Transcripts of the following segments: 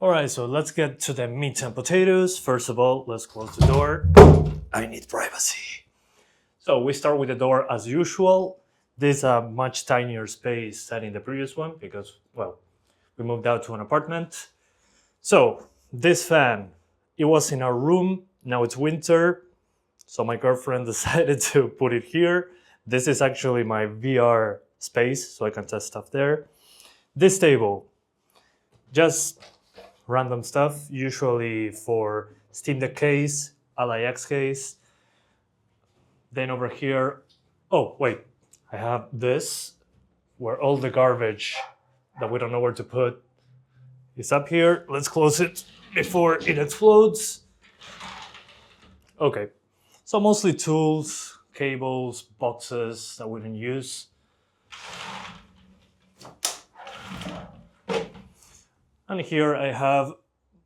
Alright, so let's get to the meat and potatoes. First of all, let's close the door. I need privacy. So we start with the door as usual. This is a much tinier space than in the previous one because, well, we moved out to an apartment. So this fan, it was in our room. Now it's winter. So my girlfriend decided to put it here. This is actually my VR space, so I can test stuff there. This table, just random stuff, usually for Steam Deck case, LIX case. Then over here, oh wait, I have this, where all the garbage that we don't know where to put is up here. Let's close it before it explodes. Okay, so mostly tools, cables, boxes that we didn't use. And here I have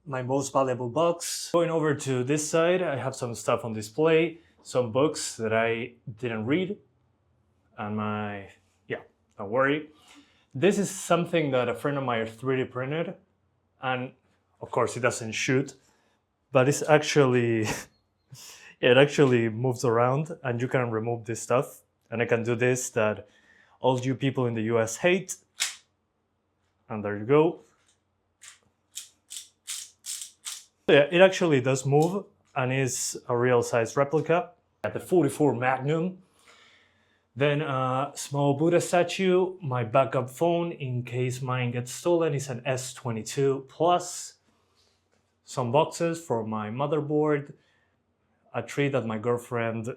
my most valuable box. Going over to this side, I have some stuff on display, some books that I didn't read, and don't worry. This is something that a friend of mine 3D printed, and of course it doesn't shoot, but it's actually, it actually moves around and you can remove this stuff. And I can do this that all you people in the US hate. And there you go. Yeah, it actually does move and is a real size replica. At the 44 Magnum. Then a small Buddha statue, my backup phone in case mine gets stolen is an S22 Plus. Some boxes for my motherboard, a tree that my girlfriend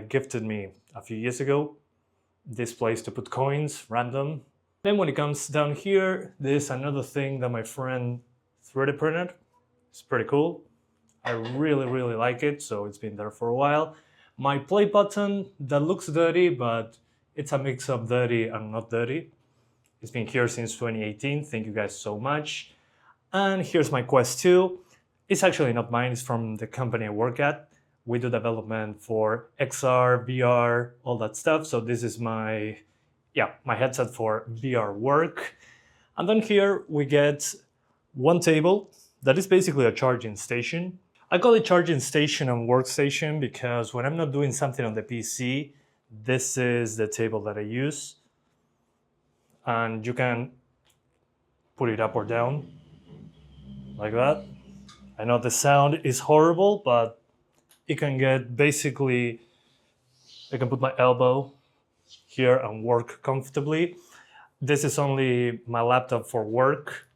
gifted me a few years ago. This place to put coins, random. Then when it comes down here, there's another thing that my friend 3D printed. It's pretty cool. I really like it, so it's been there for a while. My play button that looks dirty, but it's a mix of dirty and not dirty. It's been here since 2018. Thank you guys so much. And here's my Quest 2. It's actually not mine, it's from the company I work at. We do development for XR, VR, all that stuff. So this is my headset for VR work. And then here we get one table that is basically a charging station. I call it charging station and workstation because when I'm not doing something on the PC, this is the table that I use. And you can put it up or down like that. I know the sound is horrible, but it can get basically, I can put my elbow here and work comfortably. This is only my laptop for work.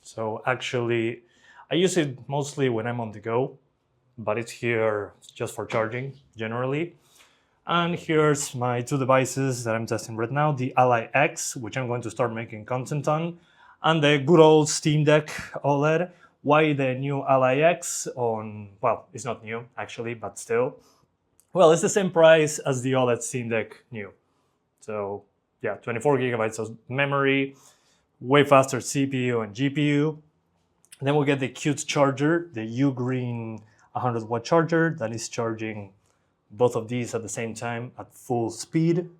So actually, I use it mostly when I'm on the go, but it's here just for charging generally. And here's my two devices that I'm testing right now, the LIX, which I'm going to start making content on, and the good old Steam Deck OLED. Why the new LIX on, well, it's not new actually, but still. Well, it's the same price as the OLED Steam Deck new. So yeah, 24 gigabytes of memory, way faster CPU and GPU. And then we get the cute charger, the UGREEN 100-watt charger that is charging both of these at the same time at full speed.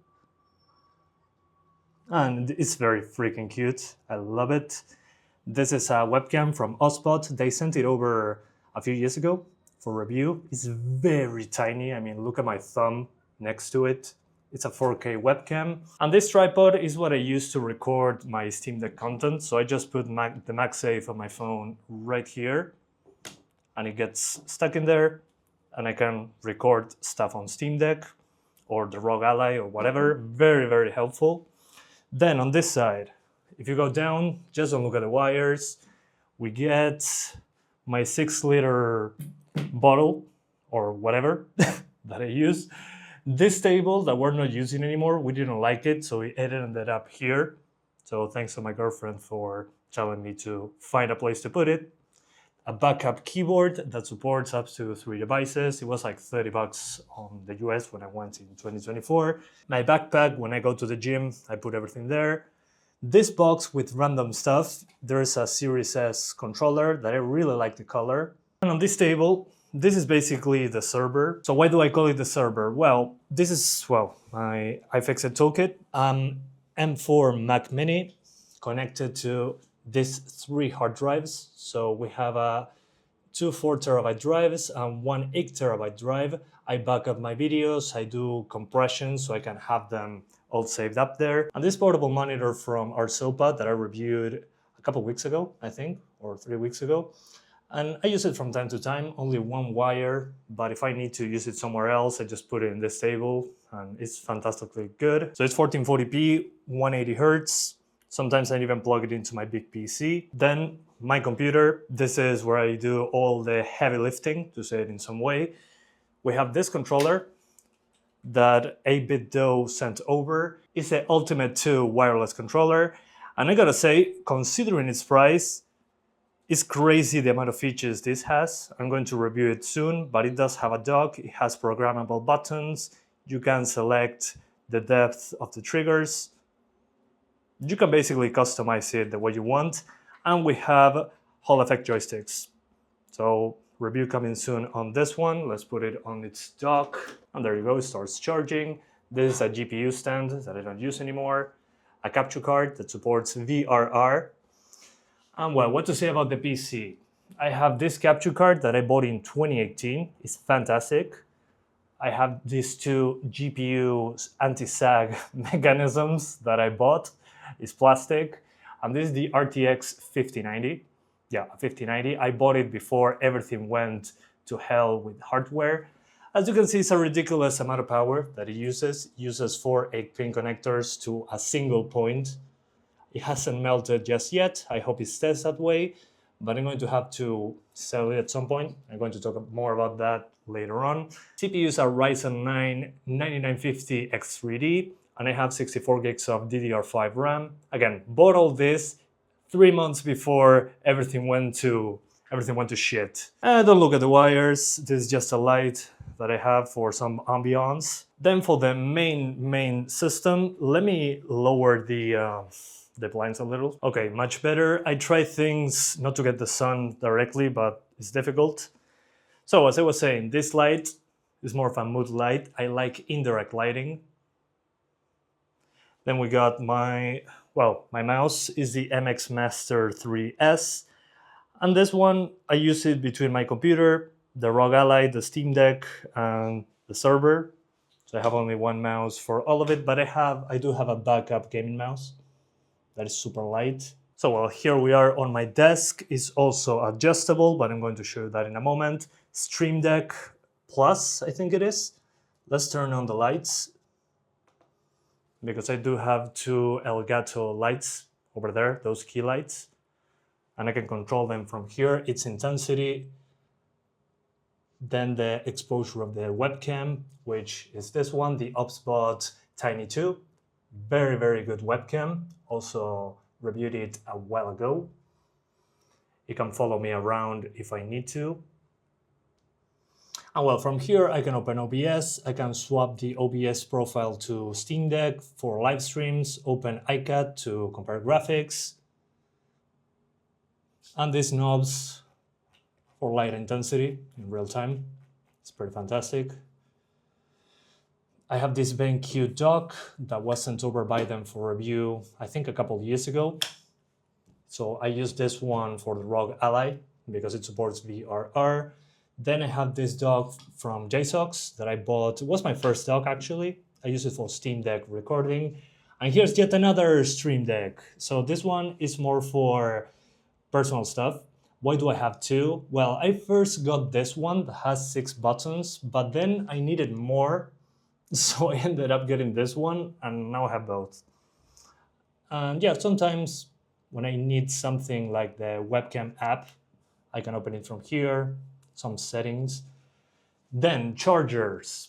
And it's very freaking cute. I love it. This is a webcam from OBSBOT. They sent it over a few years ago for review. It's very tiny. I mean, look at my thumb next to it. It's a 4K webcam. And this tripod is what I use to record my Steam Deck content. So I just put the MagSafe on my phone right here. And it gets stuck in there. And I can record stuff on Steam Deck or the ROG Ally or whatever. Very helpful. Then on this side, if you go down, just don't look at the wires. We get my 6-liter bottle or whatever that I use. This table that we're not using anymore, we didn't like it, so it ended up here. So thanks to my girlfriend for telling me to find a place to put it. A backup keyboard that supports up to 3 devices. It was like $30 on the US when I went in 2024. My backpack, when I go to the gym, I put everything there. This box with random stuff, there's a Series S controller that I really like the color. And on this table, this is basically the server. So why do I call it the server? Well, this is, my iFixit toolkit. M4 Mac Mini connected to these 3 hard drives. So we have a 2 4TB drives and 1 8TB drive. I back up my videos, I do compression so I can have them all saved up there. And this portable monitor from our OBSBOT that I reviewed a couple weeks ago, I think, or 3 weeks ago. And I use it from time to time, only 1 wire, but if I need to use it somewhere else, I just put it in this table and it's fantastically good. So it's 1440p, 180 Hz. Sometimes I even plug it into my big PC. Then my computer, this is where I do all the heavy lifting, to say it in some way. We have this controller that 8BitDo sent over. It's the Ultimate 2 wireless controller. And I gotta say, considering its price, it's crazy the amount of features this has. I'm going to review it soon, but it does have a dock. It has programmable buttons. You can select the depth of the triggers. You can basically customize it the way you want. And we have Hall effect joysticks. So review coming soon on this one. Let's put it on its dock. And there you go, it starts charging. This is a GPU stand that I don't use anymore. A capture card that supports VRR. And well, what to say about the PC? I have this capture card that I bought in 2018. It's fantastic. I have these 2 GPU anti-sag mechanisms that I bought. It's plastic. And this is the RTX 5090. Yeah, 5090. I bought it before everything went to hell with hardware. As you can see, it's a ridiculous amount of power that it uses. It uses 4 8-pin connectors to a single point. It hasn't melted just yet. I hope it stays that way, but I'm going to have to sell it at some point. I'm going to talk more about that later on. CPUs are Ryzen 9 9950X3D, and I have 64 gigs of DDR5 RAM. Again, bought all this 3 months before everything went to shit. Don't look at the wires. This is just a light that I have for some ambiance. Then for the main system, let me lower the blinds a little. Okay, much better. I try things not to get the sun directly, but it's difficult. So as I was saying, this light is more of a mood light. I like indirect lighting. Then we got my mouse is the MX Master 3S. And this one, I use it between my computer, the ROG Ally, the Steam Deck, and the server. So I have only 1 mouse for all of it, but I do have a backup gaming mouse that is super light. So well, here we are on my desk. It's also adjustable, but I'm going to show you that in a moment. Stream Deck Plus, I think it is. Let's turn on the lights, because I do have 2 Elgato lights over there, those key lights, and I can control them from here. Its intensity, then the exposure of the webcam, which is this one, the OBSBOT Tiny 2. Very, very good webcam. Also reviewed it a while ago. You can follow me around if I need to. And well, from here I can open OBS. I can swap the OBS profile to Steam Deck for live streams, open iCAD to compare graphics. And these knobs for light intensity in real time. It's pretty fantastic. I have this BenQ dock that was sent over by them for review, I think a couple of years ago. So I use this one for the ROG Ally because it supports VRR. Then I have this dock from JSAUX that I bought. It was my first dock actually. I use it for Steam Deck recording. And here's yet another Stream Deck. So this one is more for personal stuff. Why do I have 2? Well, I first got this one that has 6 buttons, but then I needed more. So I ended up getting this one, and now I have both. And yeah, sometimes when I need something like the webcam app, I can open it from here, some settings. Then chargers,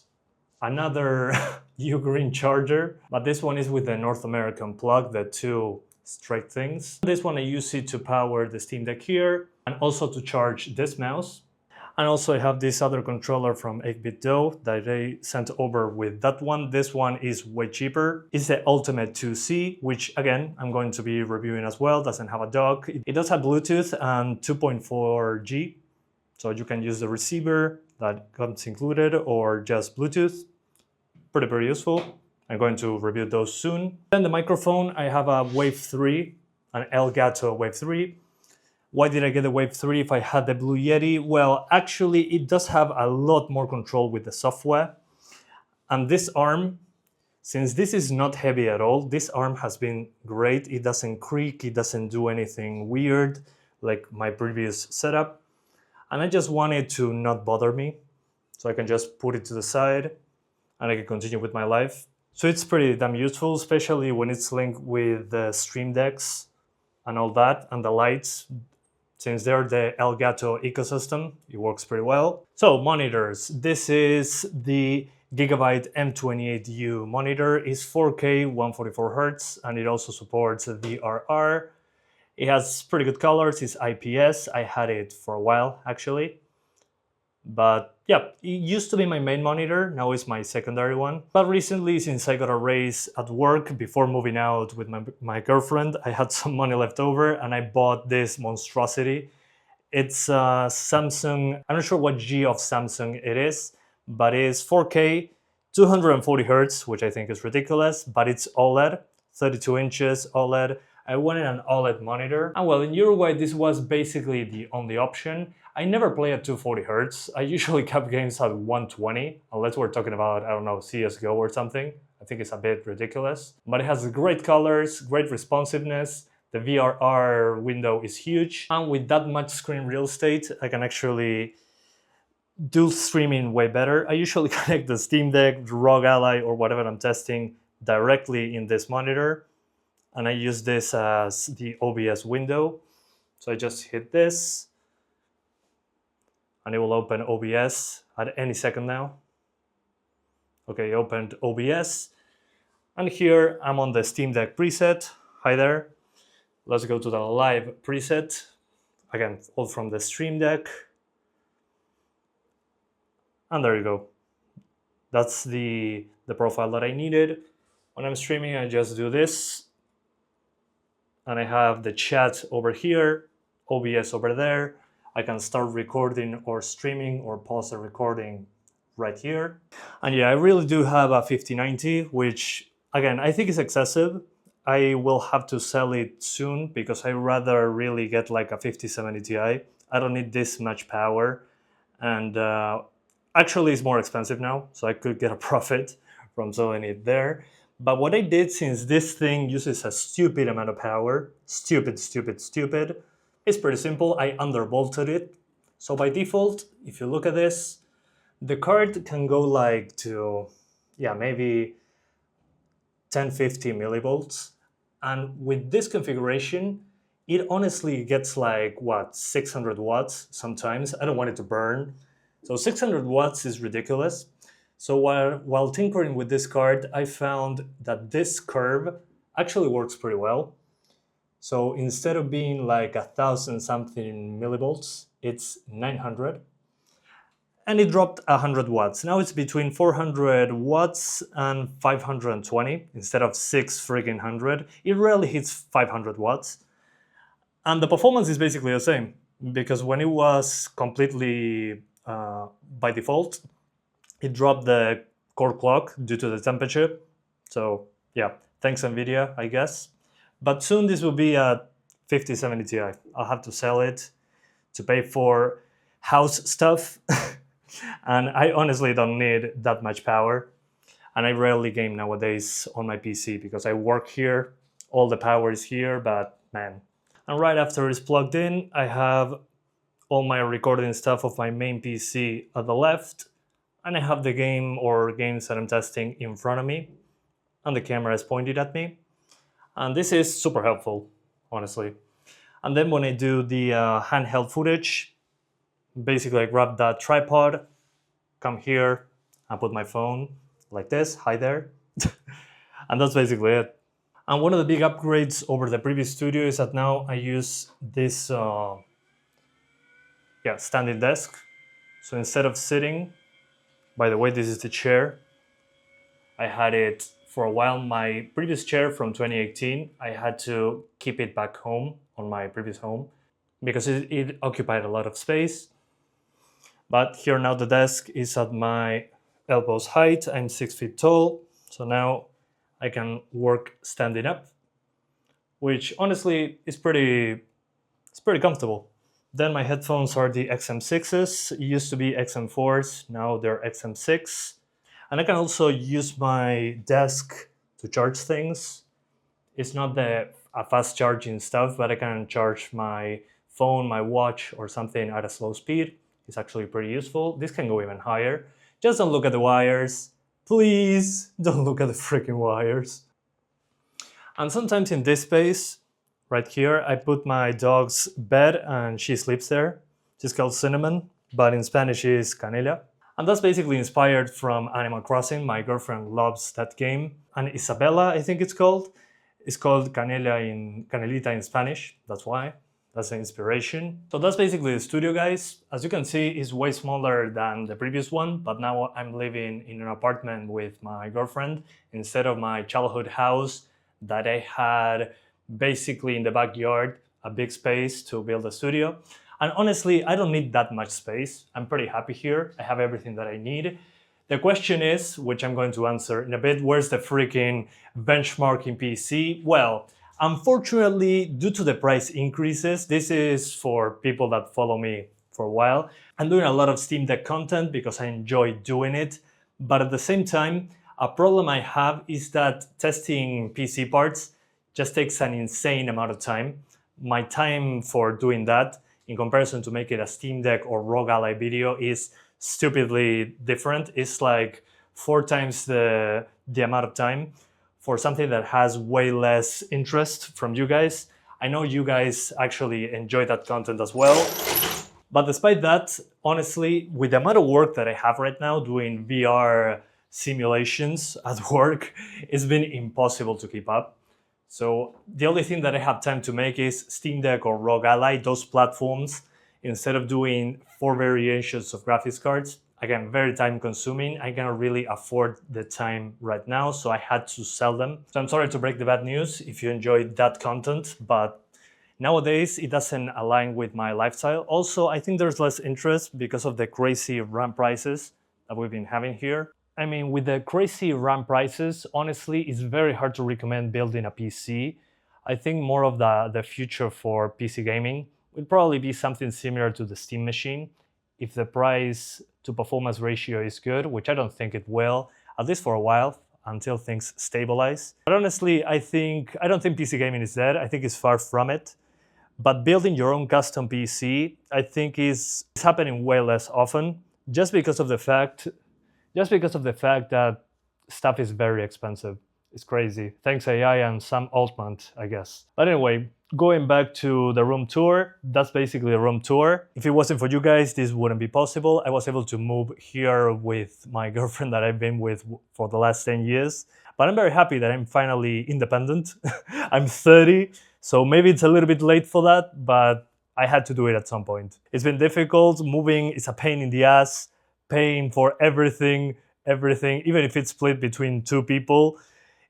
another UGREEN charger, but this one is with the North American plug, the 2 straight things. This one I use it to power the Steam Deck here, and also to charge this mouse. And also I have this other controller from 8BitDo that they sent over with that one. This one is way cheaper. It's the Ultimate 2C, which again, I'm going to be reviewing as well. Doesn't have a dock. It does have Bluetooth and 2.4G. So you can use the receiver that comes included or just Bluetooth. Pretty, very useful. I'm going to review those soon. Then the microphone, I have a Wave 3, an Elgato Wave 3. Why did I get the Wave 3 if I had the Blue Yeti? Well, actually, it does have a lot more control with the software. And this arm, since this is not heavy at all, this arm has been great. It doesn't creak, it doesn't do anything weird like my previous setup. And I just want it to not bother me. So I can just put it to the side and I can continue with my life. So it's pretty damn useful, especially when it's linked with the Stream Decks and all that, and the lights. Since they're the Elgato ecosystem, it works pretty well. So monitors, this is the Gigabyte M28U monitor. It's 4K, 144Hz, and it also supports VRR. It has pretty good colors, it's IPS. I had it for a while, actually. But yeah, it used to be my main monitor, now it's my secondary one. But recently, since I got a raise at work before moving out with my girlfriend, I had some money left over and I bought this monstrosity. It's a Samsung, I'm not sure what G of Samsung it is, but it's 4K, 240Hz, which I think is ridiculous, but it's OLED, 32 inches OLED. I wanted an OLED monitor. And well, in Uruguay, this was basically the only option. I never play at 240Hz. I usually cap games at 120, unless we're talking about, I don't know, CSGO or something. I think it's a bit ridiculous. But it has great colors, great responsiveness. The VRR window is huge. And with that much screen real estate, I can actually do streaming way better. I usually connect the Steam Deck, ROG Ally, or whatever I'm testing directly in this monitor. And I use this as the OBS window. So I just hit this and it will open OBS at any second now. Okay, opened OBS. And here I'm on the Steam Deck preset. Hi there. Let's go to the live preset. Again, all from the Stream Deck. And there you go. That's the profile that I needed. When I'm streaming, I just do this. And I have the chat over here, OBS over there. I can start recording or streaming or pause the recording right here. And yeah, I really do have a 5090, which again, I think is excessive. I will have to sell it soon because I rather really get like a 5070 Ti. I don't need this much power. And actually it's more expensive now, so I could get a profit from selling it there. But what I did, since this thing uses a stupid amount of power, stupid, it's pretty simple. I undervolted it. So by default, if you look at this, the card can go like to, yeah, maybe 1050 millivolts. And with this configuration, it honestly gets like, what, 600 watts sometimes. I don't want it to burn. So 600 watts is ridiculous. So while tinkering with this card, I found that this curve actually works pretty well. So instead of being like 1000 something millivolts, it's 900. And it dropped 100 watts. Now it's between 400 watts and 520 instead of 600. It rarely hits 500 watts. And the performance is basically the same, because when it was completely by default, it dropped the core clock due to the temperature. So yeah, thanks NVIDIA, I guess. But soon this will be a 5070 Ti. I'll have to sell it to pay for house stuff. And I honestly don't need that much power. And I rarely game nowadays on my PC because I work here. All the power is here, but man. And right after it's plugged in, I have all my recording stuff of my main PC at the left. And I have the game or games that I'm testing in front of me, and the camera is pointed at me. And this is super helpful, honestly. And then when I do the handheld footage, basically I grab that tripod, come here, and put my phone like this, hi there. And that's basically it. And one of the big upgrades over the previous studio is that now I use this standing desk. So instead of sitting, by the way, this is the chair. I had it for a while. My previous chair from 2018, I had to keep it back home on my previous home because it occupied a lot of space. But here now the desk is at my elbow's height. I'm 6 feet tall. So now I can work standing up, which honestly is pretty comfortable. Then my headphones are the XM6s. It used to be XM4s, now they're XM6. And I can also use my desk to charge things. It's not a fast charging stuff, but I can charge my phone, my watch, or something at a slow speed. It's actually pretty useful. This can go even higher. Just don't look at the wires. Please don't look at the freaking wires. And sometimes in this space, right here, I put my dog's bed and she sleeps there. She's called Cinnamon, but in Spanish is Canela. And that's basically inspired from Animal Crossing. My girlfriend loves that game. And Isabella, I think it's called Canelita in Spanish. That's why. That's the inspiration. So that's basically the studio, guys. As you can see, it's way smaller than the previous one, but now I'm living in an apartment with my girlfriend instead of my childhood house that I had basically in the backyard, a big space to build a studio. And honestly, I don't need that much space. I'm pretty happy here. I have everything that I need. The question is, which I'm going to answer in a bit, where's the freaking benchmarking PC? Well, unfortunately, due to the price increases, this is for people that follow me for a while. I'm doing a lot of Steam Deck content because I enjoy doing it. But at the same time, a problem I have is that testing PC parts just takes an insane amount of time. My time for doing that in comparison to making a Steam Deck or ROG Ally video is stupidly different. It's like 4 times the amount of time for something that has way less interest from you guys. I know you guys actually enjoy that content as well. But despite that, honestly, with the amount of work that I have right now doing VR simulations at work, it's been impossible to keep up. So the only thing that I have time to make is Steam Deck or ROG Ally, those platforms. Instead of doing 4 variations of graphics cards, again, very time consuming. I cannot really afford the time right now, so I had to sell them. So I'm sorry to break the bad news if you enjoyed that content, but nowadays it doesn't align with my lifestyle. Also, I think there's less interest because of the crazy RAM prices that we've been having here. I mean, with the crazy RAM prices, honestly, it's very hard to recommend building a PC. I think more of the future for PC gaming would probably be something similar to the Steam machine. If the price to performance ratio is good, which I don't think it will, at least for a while, until things stabilize. But honestly, I don't think PC gaming is dead. I think it's far from it. But building your own custom PC, I think is happening way less often, just because of the fact that stuff is very expensive. It's crazy. Thanks AI and Sam Altman, I guess. But anyway, going back to the room tour, that's basically a room tour. If it wasn't for you guys, this wouldn't be possible. I was able to move here with my girlfriend that I've been with for the last 10 years. But I'm very happy that I'm finally independent. I'm 30, so maybe it's a little bit late for that, but I had to do it at some point. It's been difficult. Moving is a pain in the ass. Paying for everything, even if it's split between 2 people,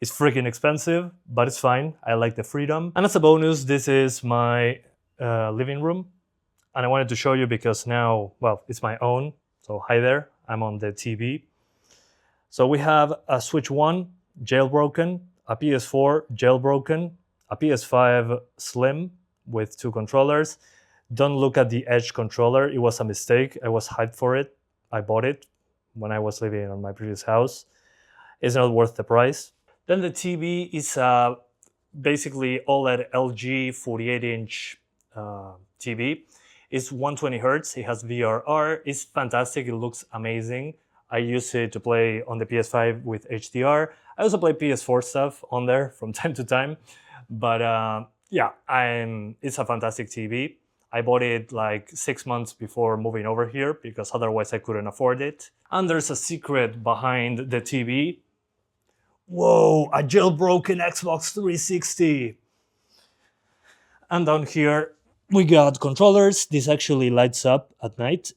it's freaking expensive, but it's fine. I like the freedom. And as a bonus, this is my living room. And I wanted to show you because now, well, it's my own. So hi there, I'm on the TV. So we have a Switch 1 jailbroken, a PS4 jailbroken, a PS5 Slim with 2 controllers. Don't look at the Edge controller, it was a mistake. I was hyped for it. I bought it when I was living on my previous house. It's not worth the price. Then the TV is basically OLED LG 48-inch TV. It's 120 Hz, it has VRR, it's fantastic, it looks amazing. I use it to play on the PS5 with HDR. I also play PS4 stuff on there from time to time. But yeah, it's a fantastic TV. I bought it like 6 months before moving over here because otherwise I couldn't afford it. And there's a secret behind the TV. Whoa, a jailbroken Xbox 360. And down here we got controllers. This actually lights up at night.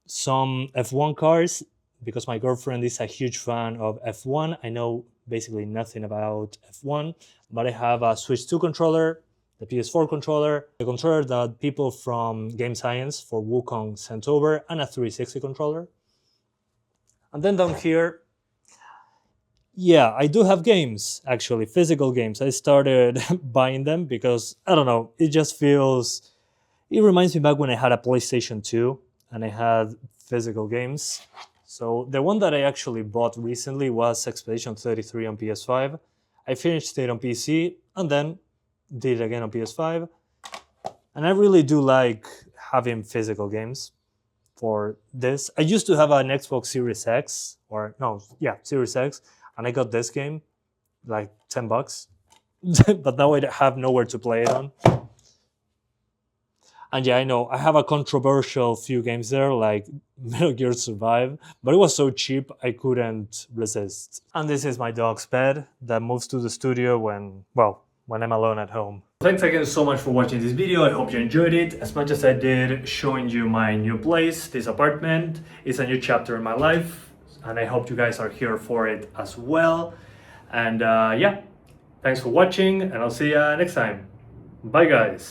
Some F1 cars, because my girlfriend is a huge fan of F1. I know basically nothing about F1, but I have a Switch 2 controller, the PS4 controller, the controller that people from Game Science for Wukong sent over, and a 360 controller. And then down here, Yeah, I do have games, actually, physical games. I started buying them because, I don't know, it just feels... It reminds me back when I had a PlayStation 2 and I had physical games. So the one that I actually bought recently was Expedition 33 on PS5. I finished it on PC and then did it again on PS5. And I really do like having physical games for this. I used to have an Xbox Series X, or no, yeah, Series X, and I got this game, like $10. But now I have nowhere to play it on. And yeah, I know, I have a controversial few games there, like Metal Gear Survive, but it was so cheap, I couldn't resist. And this is my dog's bed that moves to the studio when, well, when I'm alone at home. Thanks again so much for watching this video. I hope you enjoyed it as much as I did showing you my new place, this apartment. It's a new chapter in my life, and I hope you guys are here for it as well. And yeah, thanks for watching, and I'll see you next time. Bye, guys.